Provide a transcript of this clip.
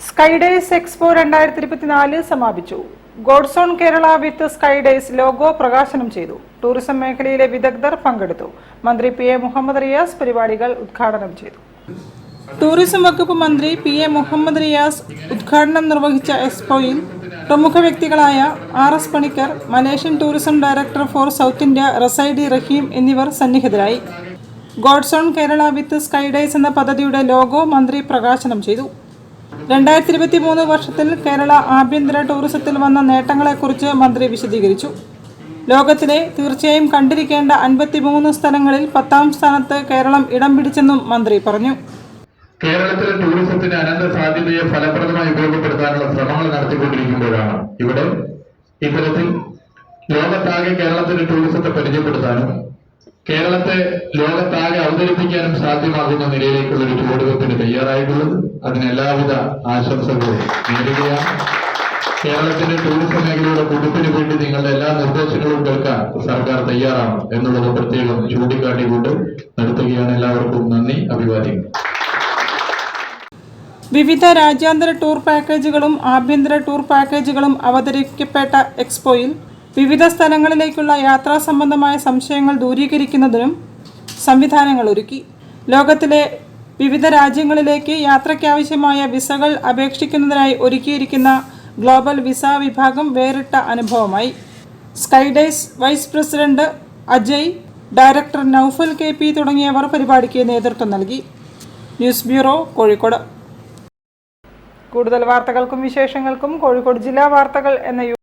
സ്കൈഡേയ്സ് expo 2024 സമാപിച്ചു. God's own Kerala with സ്കൈഡേയ്സ് logo പ്രകാശനം ചെയ്തു. ടൂറിസം മേഖലയിലെ വിദഗ്ധർ പങ്കെടുത്തു. മന്ത്രി പി.എ. മുഹമ്മദ് റിയാസ് പരിപാടികൾ ഉദ്ഘാടനം ചെയ്തു. ടൂറിസം വകുപ്പ് മന്ത്രി പി.എ. മുഹമ്മദ് റിയാസ് ഉദ്ഘാടനം നിർവഹിച്ച എക്സ്പോയിൽ പ്രമുഖ വ്യക്തികളായ R.S. Panicker, Malaysian tourism director for south India Razaidi Rahim എന്നിവർ സന്നിഹിതരായി. God's own Kerala with Skydays എന്ന പദ്ധതിയുടെ ലോഗോ മന്ത്രി പ്രകാശനം ചെയ്തു. 2023 വർഷത്തിൽ കേരള ആഭ്യന്തര ടൂറിസത്തിൽ വന്ന നേട്ടങ്ങളെക്കുറിച്ച് മന്ത്രി വിശദീകരിച്ചു. ലോകത്തിലെ തീർച്ചയായും കണ്ടിരിക്കേണ്ട 53 സ്ഥലങ്ങളിൽ 10ാം സ്ഥാനത്ത് കേരളം ഇടം പിടിച്ചെന്നും മന്ത്രി പറഞ്ഞു. കേരളത്തിലെ ടൂറിസത്തിന് അനന്ത സാധ്യതയെ ഫലപ്രദമായി ഉപയോഗപ്പെടുത്താനുള്ള ശ്രമങ്ങൾ നടത്തിക്കൊണ്ടിരിക്കുമ്പോഴാണ് ഇവിടെ ഇത്തരത്തിൽ ലോകത്താകെ കേരളത്തിന്റെ ടൂറിസത്തെ പരിചയപ്പെടുത്താനും കേരളത്തെ ലോകത്താകെ അവതരിപ്പിക്കാനും സാധ്യമാകുന്ന നിലയിലേക്കുള്ള ഒരു ചുവടുവെപ്പിന് തയ്യാറായിട്ടുള്ളത്. അതിന് എല്ലാവിധ ആശംസകളും നേടുകയാണ്. കേരളത്തിന്റെ ടൂറിസം മേഖലയുടെ കുതിപ്പിന് വേണ്ടി നിങ്ങളുടെ എല്ലാ നിർദ്ദേശങ്ങളും കേൾക്കാൻ സർക്കാർ തയ്യാറാണ് എന്നുള്ളത് പ്രത്യേകം ചൂണ്ടിക്കാട്ടിക്കൊണ്ട് നടത്തുകയാണ്. എല്ലാവർക്കും നന്ദി, അഭിവാദ്യങ്ങൾ. വിവിധ രാജ്യാന്തര ടൂർ പാക്കേജുകളും ആഭ്യന്തര ടൂർ പാക്കേജുകളും അവതരിപ്പിക്കപ്പെട്ട എക്സ്പോയിൽ വിവിധ സ്ഥലങ്ങളിലേക്കുള്ള യാത്രാ സംബന്ധമായ സംശയങ്ങൾ ദൂരീകരിക്കുന്നതിനും സംവിധാനങ്ങൾ ഒരുക്കി. ലോകത്തിലെ വിവിധ രാജ്യങ്ങളിലേക്ക് യാത്രയ്ക്കാവശ്യമായ വിസകൾ അപേക്ഷിക്കുന്നതിനായി ഒരുക്കിയിരിക്കുന്ന ഗ്ലോബൽ വിസ വിഭാഗം വേറിട്ട അനുഭവമായി. Skydays vice president Ajay, director Naufal KP തുടങ്ങിയവർ പരിപാടിക്ക് നേതൃത്വം നൽകി. News bureau, Kozhikode. കൂടുതൽ വാർത്തകൾക്കും വിശേഷങ്ങൾക്കും കോഴിക്കോട് ജില്ലാ വാർത്തകൾ എന്ന